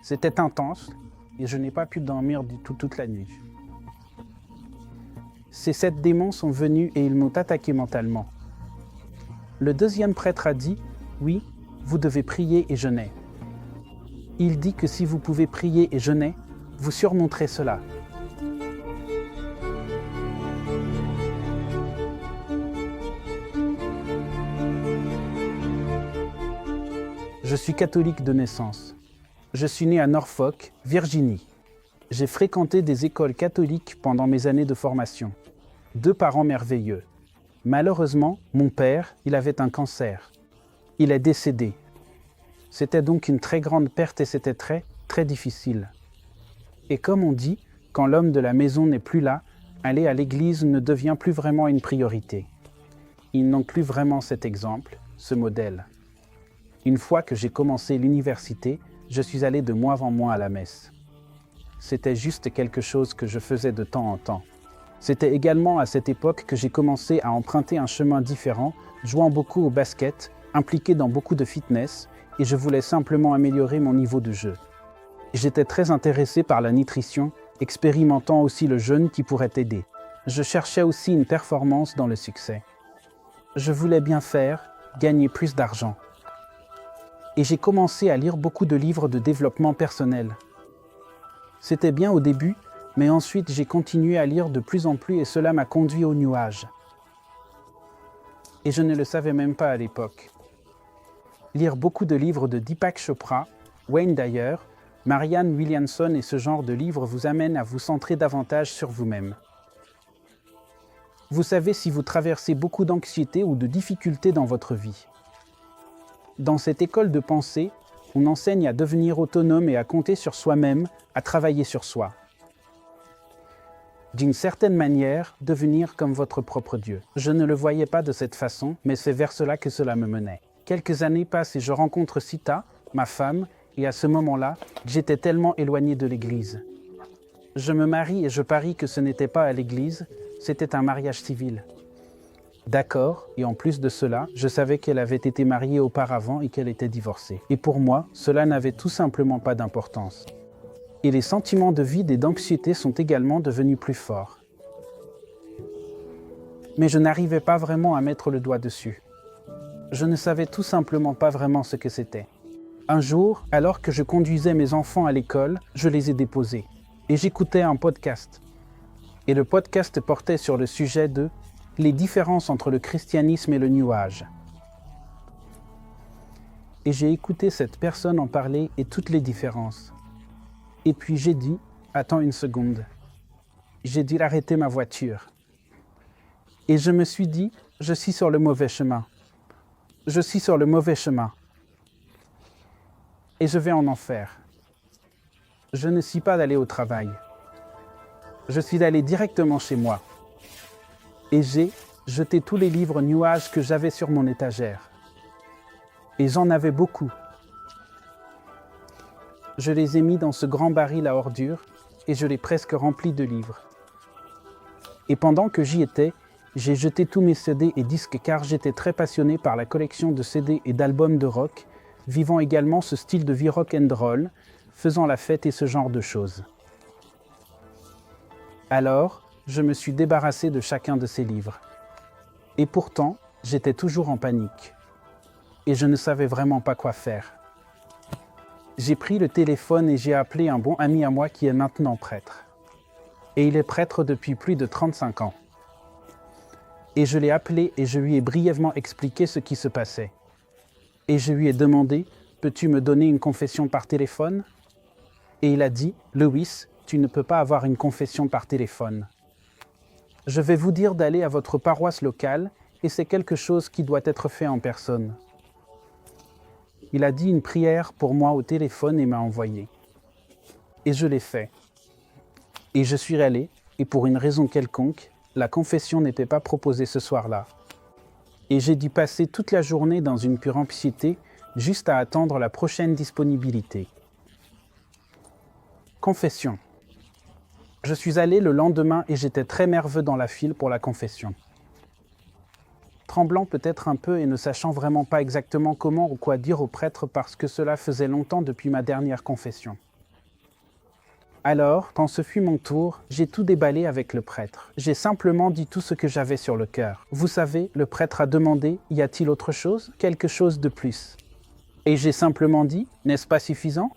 C'était intense et je n'ai pas pu dormir du tout toute la nuit. Ces 7 démons sont venus et ils m'ont attaqué mentalement. Le deuxième prêtre a dit « Oui, vous devez prier et jeûner ». Il dit que si vous pouvez prier et jeûner, vous surmonterez cela. Je suis catholique de naissance. Je suis né à Norfolk, Virginie. J'ai fréquenté des écoles catholiques pendant mes années de formation. 2 parents merveilleux. Malheureusement, mon père, il avait un cancer. Il est décédé. C'était donc une très grande perte et c'était très, très difficile. Et comme on dit, quand l'homme de la maison n'est plus là, aller à l'église ne devient plus vraiment une priorité. Ils n'ont plus vraiment cet exemple, ce modèle. Une fois que j'ai commencé l'université, je suis allé de moins en moins à la messe. C'était juste quelque chose que je faisais de temps en temps. C'était également à cette époque que j'ai commencé à emprunter un chemin différent, jouant beaucoup au basket, impliqué dans beaucoup de fitness, et je voulais simplement améliorer mon niveau de jeu. J'étais très intéressé par la nutrition, expérimentant aussi le jeûne qui pourrait aider. Je cherchais aussi une performance dans le succès. Je voulais bien faire, gagner plus d'argent. Et j'ai commencé à lire beaucoup de livres de développement personnel. C'était bien au début, mais ensuite j'ai continué à lire de plus en plus et cela m'a conduit au nuage. Et je ne le savais même pas à l'époque. Lire beaucoup de livres de Deepak Chopra, Wayne Dyer, Marianne Williamson et ce genre de livres vous amène à vous centrer davantage sur vous-même. Vous savez si vous traversez beaucoup d'anxiété ou de difficultés dans votre vie. Dans cette école de pensée, on enseigne à devenir autonome et à compter sur soi-même, à travailler sur soi. D'une certaine manière, devenir comme votre propre Dieu. Je ne le voyais pas de cette façon, mais c'est vers cela que cela me menait. Quelques années passent et je rencontre Sita, ma femme, et à ce moment-là, j'étais tellement éloigné de l'église. Je me marie et je parie que ce n'était pas à l'église, c'était un mariage civil. D'accord, et en plus de cela, je savais qu'elle avait été mariée auparavant et qu'elle était divorcée. Et pour moi, cela n'avait tout simplement pas d'importance. Et les sentiments de vide et d'anxiété sont également devenus plus forts. Mais je n'arrivais pas vraiment à mettre le doigt dessus. Je ne savais tout simplement pas vraiment ce que c'était. Un jour, alors que je conduisais mes enfants à l'école, je les ai déposés. Et j'écoutais un podcast. Et le podcast portait sur le sujet de les différences entre le christianisme et le New Age. Et j'ai écouté cette personne en parler et toutes les différences. Et puis j'ai dit, attends une seconde. J'ai dû arrêter ma voiture. Et je me suis dit, je suis sur le mauvais chemin. Je suis sur le mauvais chemin. Et je vais en enfer. Je ne suis pas allé au travail. Je suis allé directement chez moi. Et j'ai jeté tous les livres New Age que j'avais sur mon étagère. Et j'en avais beaucoup. Je les ai mis dans ce grand baril à ordures et je l'ai presque rempli de livres. Et pendant que j'y étais, j'ai jeté tous mes CD et disques car j'étais très passionné par la collection de CD et d'albums de rock, vivant également ce style de vie rock and roll, faisant la fête et ce genre de choses. Alors, je me suis débarrassé de chacun de ces livres. Et pourtant, j'étais toujours en panique. Et je ne savais vraiment pas quoi faire. J'ai pris le téléphone et j'ai appelé un bon ami à moi qui est maintenant prêtre. Et il est prêtre depuis plus de 35 ans. Et je l'ai appelé et je lui ai brièvement expliqué ce qui se passait. Et je lui ai demandé, peux-tu me donner une confession par téléphone ? Et il a dit, Lewis, tu ne peux pas avoir une confession par téléphone. Je vais vous dire d'aller à votre paroisse locale et c'est quelque chose qui doit être fait en personne. Il a dit une prière pour moi au téléphone et m'a envoyé. Et je l'ai fait. Et je suis allé, et pour une raison quelconque, la confession n'était pas proposée ce soir-là. Et j'ai dû passer toute la journée dans une pure anxiété, juste à attendre la prochaine disponibilité. Confession. Je suis allé le lendemain et j'étais très nerveux dans la file pour la confession. Tremblant peut-être un peu et ne sachant vraiment pas exactement comment ou quoi dire au prêtre parce que cela faisait longtemps depuis ma dernière confession. Alors, quand ce fut mon tour, j'ai tout déballé avec le prêtre. J'ai simplement dit tout ce que j'avais sur le cœur. Vous savez, le prêtre a demandé, y a-t-il autre chose? Quelque chose de plus? Et j'ai simplement dit, n'est-ce pas suffisant?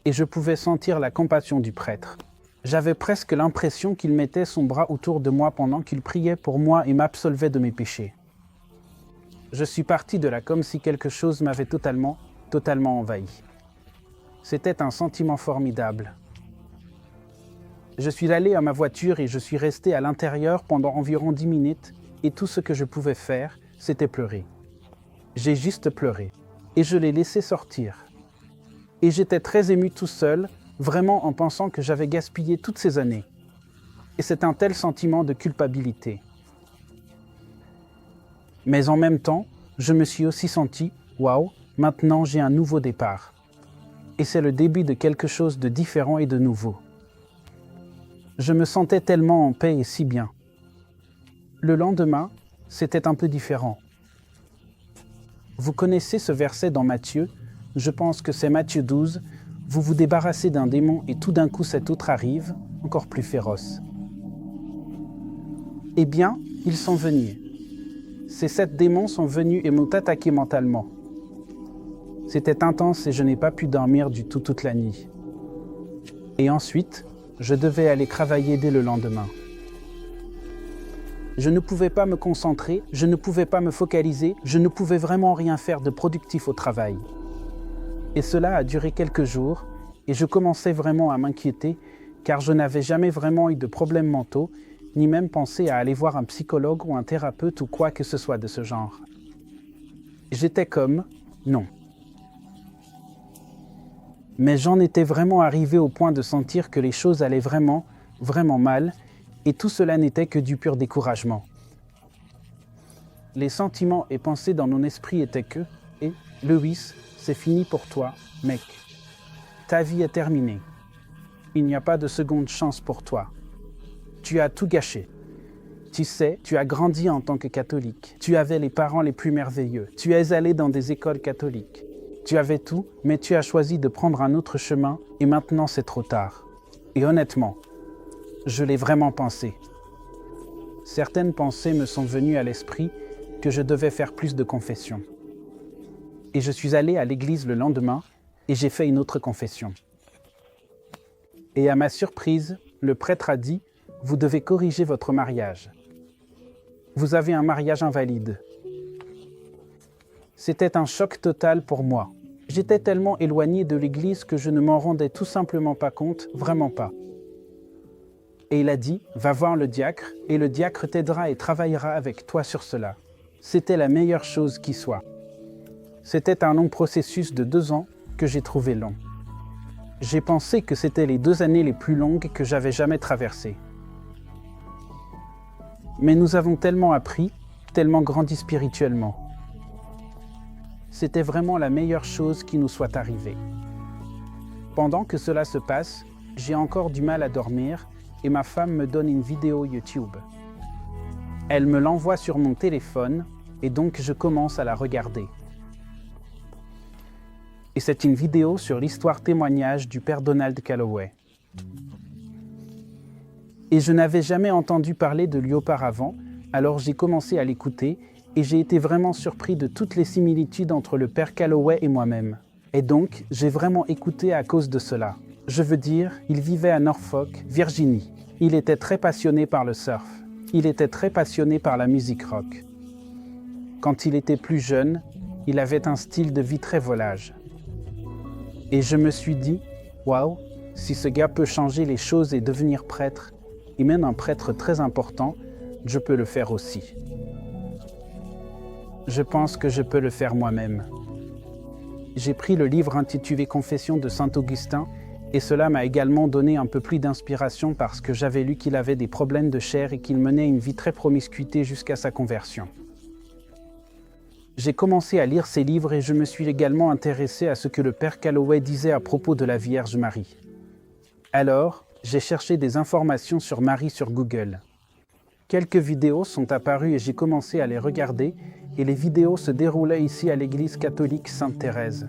Et je pouvais sentir la compassion du prêtre. J'avais presque l'impression qu'il mettait son bras autour de moi pendant qu'il priait pour moi et m'absolvait de mes péchés. Je suis parti de là comme si quelque chose m'avait totalement envahi. C'était un sentiment formidable. Je suis allé à ma voiture et je suis resté à l'intérieur pendant environ 10 minutes et tout ce que je pouvais faire, c'était pleurer. J'ai juste pleuré et je l'ai laissé sortir. Et j'étais très ému tout seul, vraiment en pensant que j'avais gaspillé toutes ces années. Et c'est un tel sentiment de culpabilité. Mais en même temps, je me suis aussi senti, waouh, maintenant j'ai un nouveau départ. Et c'est le début de quelque chose de différent et de nouveau. Je me sentais tellement en paix et si bien. Le lendemain, c'était un peu différent. Vous connaissez ce verset dans Matthieu, je pense que c'est Matthieu 12, vous vous débarrassez d'un démon et tout d'un coup cet autre arrive, encore plus féroce. Eh bien, ils sont venus. Ces 7 démons sont venus et m'ont attaqué mentalement. C'était intense et je n'ai pas pu dormir du tout toute la nuit. Et ensuite, je devais aller travailler dès le lendemain. Je ne pouvais pas me concentrer, je ne pouvais pas me focaliser, je ne pouvais vraiment rien faire de productif au travail. Et cela a duré quelques jours, et je commençais vraiment à m'inquiéter, car je n'avais jamais vraiment eu de problèmes mentaux, ni même pensé à aller voir un psychologue ou un thérapeute ou quoi que ce soit de ce genre. J'étais comme, non. Mais j'en étais vraiment arrivé au point de sentir que les choses allaient vraiment mal, et tout cela n'était que du pur découragement. Les sentiments et pensées dans mon esprit étaient que, Lewis, c'est fini pour toi, mec. Ta vie est terminée. Il n'y a pas de seconde chance pour toi. Tu as tout gâché. Tu sais, tu as grandi en tant que catholique. Tu avais les parents les plus merveilleux. Tu es allé dans des écoles catholiques. Tu avais tout, mais tu as choisi de prendre un autre chemin et maintenant c'est trop tard. Et honnêtement, je l'ai vraiment pensé. Certaines pensées me sont venues à l'esprit que je devais faire plus de confessions. Et je suis allé à l'église le lendemain et j'ai fait une autre confession. Et à ma surprise, le prêtre a dit « Vous devez corriger votre mariage. Vous avez un mariage invalide. » C'était un choc total pour moi. J'étais tellement éloigné de l'église que je ne m'en rendais tout simplement pas compte, vraiment pas. Et il a dit, va voir le diacre, et le diacre t'aidera et travaillera avec toi sur cela. C'était la meilleure chose qui soit. C'était un long processus de 2 ans que j'ai trouvé long. J'ai pensé que c'était les 2 années les plus longues que j'avais jamais traversées. Mais nous avons tellement appris, tellement grandi spirituellement. C'était vraiment la meilleure chose qui nous soit arrivée. Pendant que cela se passe, j'ai encore du mal à dormir et ma femme me donne une vidéo YouTube. Elle me l'envoie sur mon téléphone et donc je commence à la regarder. Et c'est une vidéo sur l'histoire témoignage du père Donald Calloway. Et je n'avais jamais entendu parler de lui auparavant, alors j'ai commencé à l'écouter et j'ai été vraiment surpris de toutes les similitudes entre le père Calloway et moi-même. Et donc, j'ai vraiment écouté à cause de cela. Je veux dire, il vivait à Norfolk, Virginie. Il était très passionné par le surf. Il était très passionné par la musique rock. Quand il était plus jeune, il avait un style de vie très volage. Et je me suis dit, waouh, si ce gars peut changer les choses et devenir prêtre, et même un prêtre très important, je peux le faire aussi. Je pense que je peux le faire moi-même. J'ai pris le livre intitulé Confessions de Saint Augustin et cela m'a également donné un peu plus d'inspiration parce que j'avais lu qu'il avait des problèmes de chair et qu'il menait une vie très promiscuité jusqu'à sa conversion. J'ai commencé à lire ces livres et je me suis également intéressé à ce que le père Calloway disait à propos de la Vierge Marie. Alors, j'ai cherché des informations sur Marie sur Google. Quelques vidéos sont apparues et j'ai commencé à les regarder et les vidéos se déroulaient ici à l'église catholique Sainte-Thérèse.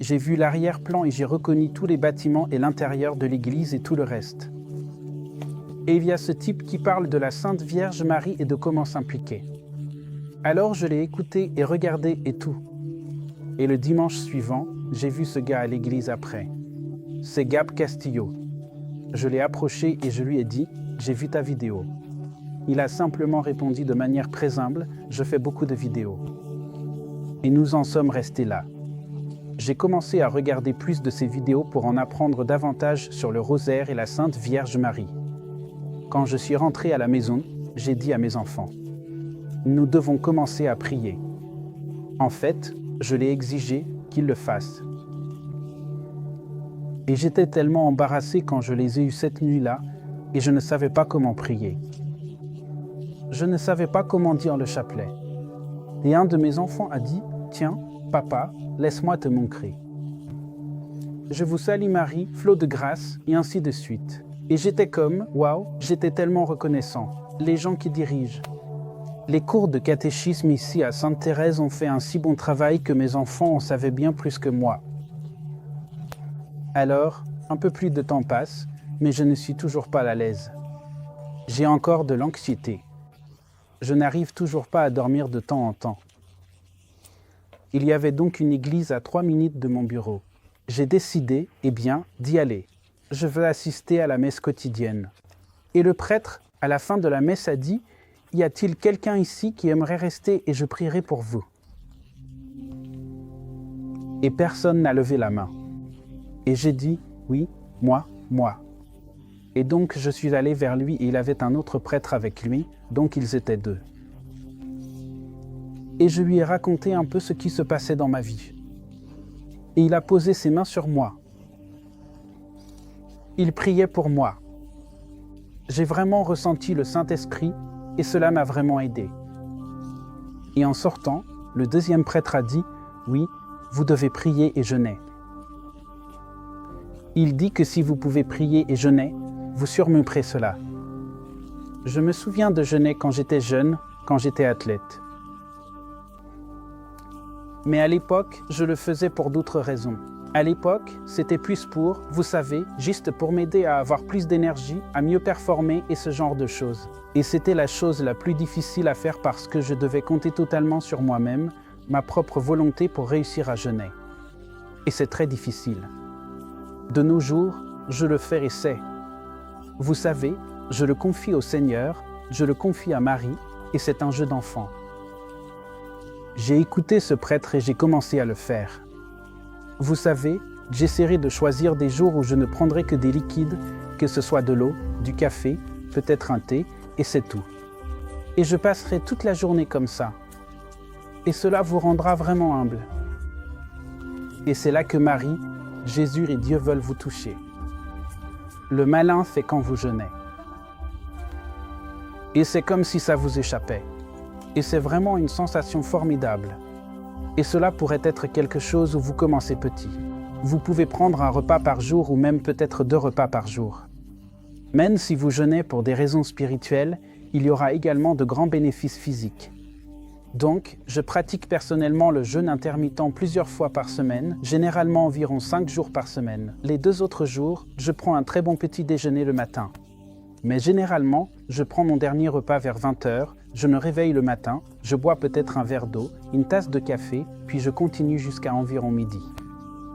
J'ai vu l'arrière-plan et j'ai reconnu tous les bâtiments et l'intérieur de l'église et tout le reste. Et il y a ce type qui parle de la Sainte Vierge Marie et de comment s'impliquer. Alors je l'ai écouté et regardé et tout. Et le dimanche suivant, j'ai vu ce gars à l'église après. C'est Gab Castillo. Je l'ai approché et je lui ai dit « J'ai vu ta vidéo ». Il a simplement répondu de manière très humble « Je fais beaucoup de vidéos ». Et nous en sommes restés là. J'ai commencé à regarder plus de ces vidéos pour en apprendre davantage sur le rosaire et la Sainte Vierge Marie. Quand je suis rentré à la maison, j'ai dit à mes enfants « Nous devons commencer à prier ». En fait, je l'ai exigé qu'ils le fassent. Et j'étais tellement embarrassé quand je les ai eus cette nuit-là et je ne savais pas comment prier. Je ne savais pas comment dire le chapelet. Et un de mes enfants a dit « Tiens, papa, laisse-moi te montrer. » Je vous salue Marie, flot de grâce, et ainsi de suite. Et j'étais comme « Waouh, j'étais tellement reconnaissant. » Les gens qui dirigent. Les cours de catéchisme ici à Sainte-Thérèse ont fait un si bon travail que mes enfants en savaient bien plus que moi. Alors, un peu plus de temps passe, mais je ne suis toujours pas à l'aise. J'ai encore de l'anxiété. Je n'arrive toujours pas à dormir de temps en temps. Il y avait donc une église à 3 minutes de mon bureau. J'ai décidé, d'y aller. Je veux assister à la messe quotidienne. Et le prêtre, à la fin de la messe, a dit « Y a-t-il quelqu'un ici qui aimerait rester et je prierai pour vous ?» Et personne n'a levé la main. Et j'ai dit « Oui, moi. » Et donc je suis allé vers lui et il avait un autre prêtre avec lui, donc ils étaient 2. Et je lui ai raconté un peu ce qui se passait dans ma vie. Et il a posé ses mains sur moi. Il priait pour moi. J'ai vraiment ressenti le Saint-Esprit et cela m'a vraiment aidé. Et en sortant, le deuxième prêtre a dit « Oui, vous devez prier et jeûner. » Il dit que si vous pouvez prier et jeûner, vous surmonterez cela. Je me souviens de jeûner quand j'étais jeune, quand j'étais athlète. Mais à l'époque, je le faisais pour d'autres raisons. À l'époque, c'était plus pour, vous savez, juste pour m'aider à avoir plus d'énergie, à mieux performer et ce genre de choses. Et c'était la chose la plus difficile à faire parce que je devais compter totalement sur moi-même, ma propre volonté pour réussir à jeûner. Et c'est très difficile. De nos jours, je le fais et c'est. Vous savez, je le confie au Seigneur, je le confie à Marie, et c'est un jeu d'enfant. J'ai écouté ce prêtre et j'ai commencé à le faire. Vous savez, j'essaierai de choisir des jours où je ne prendrai que des liquides, que ce soit de l'eau, du café, peut-être un thé, et c'est tout. Et je passerai toute la journée comme ça. Et cela vous rendra vraiment humble. Et c'est là que Marie, Jésus et Dieu veulent vous toucher. Le malin fait quand vous jeûnez. Et c'est comme si ça vous échappait. Et c'est vraiment une sensation formidable. Et cela pourrait être quelque chose où vous commencez petit. Vous pouvez prendre un repas par jour ou même peut-être 2 repas par jour. Même si vous jeûnez pour des raisons spirituelles, il y aura également de grands bénéfices physiques. Donc, je pratique personnellement le jeûne intermittent plusieurs fois par semaine, généralement environ 5 jours par semaine. Les 2 autres jours, je prends un très bon petit déjeuner le matin. Mais généralement, je prends mon dernier repas vers 20h, je me réveille le matin, je bois peut-être un verre d'eau, une tasse de café, puis je continue jusqu'à environ midi.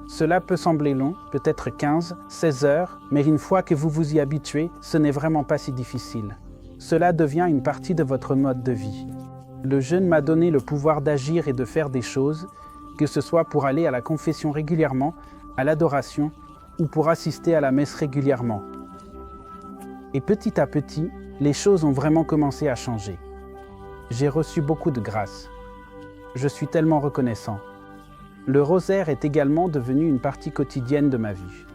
Cela peut sembler long, peut-être 15, 16 heures, mais une fois que vous vous y habituez, ce n'est vraiment pas si difficile. Cela devient une partie de votre mode de vie. Le jeûne m'a donné le pouvoir d'agir et de faire des choses, que ce soit pour aller à la confession régulièrement, à l'adoration, ou pour assister à la messe régulièrement. Et petit à petit, les choses ont vraiment commencé à changer. J'ai reçu beaucoup de grâce. Je suis tellement reconnaissant. Le rosaire est également devenu une partie quotidienne de ma vie.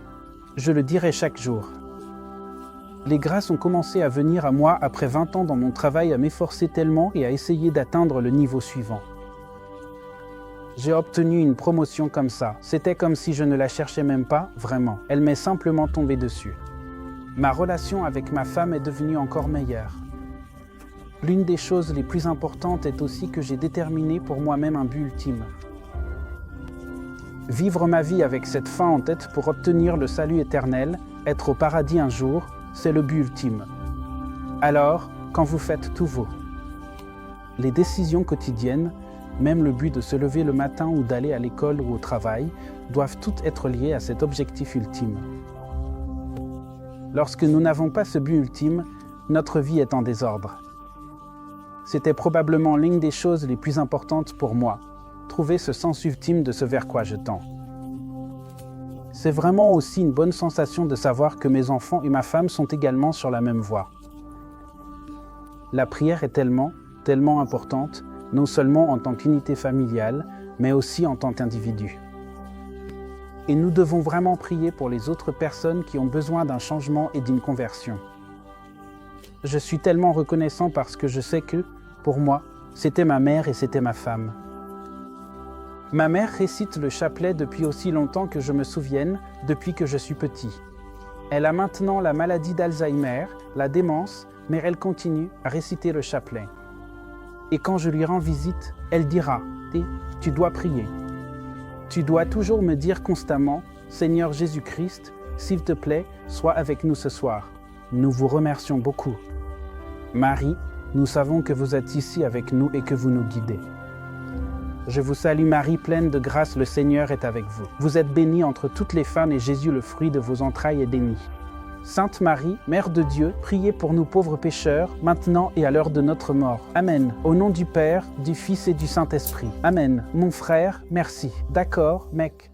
Je le dirai chaque jour. Les grâces ont commencé à venir à moi après 20 ans dans mon travail à m'efforcer tellement et à essayer d'atteindre le niveau suivant. J'ai obtenu une promotion comme ça. C'était comme si je ne la cherchais même pas, vraiment. Elle m'est simplement tombée dessus. Ma relation avec ma femme est devenue encore meilleure. L'une des choses les plus importantes est aussi que j'ai déterminé pour moi-même un but ultime. Vivre ma vie avec cette fin en tête pour obtenir le salut éternel, être au paradis un jour, c'est le but ultime. Alors, quand vous faites tout vaut. Les décisions quotidiennes, même le but de se lever le matin ou d'aller à l'école ou au travail, doivent toutes être liées à cet objectif ultime. Lorsque nous n'avons pas ce but ultime, notre vie est en désordre. C'était probablement l'une des choses les plus importantes pour moi, trouver ce sens ultime de ce vers quoi je tends. C'est vraiment aussi une bonne sensation de savoir que mes enfants et ma femme sont également sur la même voie. La prière est tellement importante, non seulement en tant qu'unité familiale, mais aussi en tant qu'individu. Et nous devons vraiment prier pour les autres personnes qui ont besoin d'un changement et d'une conversion. Je suis tellement reconnaissant parce que je sais que, pour moi, c'était ma mère et c'était ma femme. Ma mère récite le chapelet depuis aussi longtemps que je me souvienne, depuis que je suis petit. Elle a maintenant la maladie d'Alzheimer, la démence, mais elle continue à réciter le chapelet. Et quand je lui rends visite, elle dira « Tu dois prier. Tu dois toujours me dire constamment « Seigneur Jésus-Christ, s'il te plaît, sois avec nous ce soir. Nous vous remercions beaucoup. Marie, nous savons que vous êtes ici avec nous et que vous nous guidez. Je vous salue Marie, pleine de grâce, le Seigneur est avec vous. Vous êtes bénie entre toutes les femmes et Jésus, le fruit de vos entrailles, est béni. Sainte Marie, Mère de Dieu, priez pour nous pauvres pécheurs, maintenant et à l'heure de notre mort. Amen. Au nom du Père, du Fils et du Saint-Esprit. Amen. Mon frère, merci. D'accord, mec.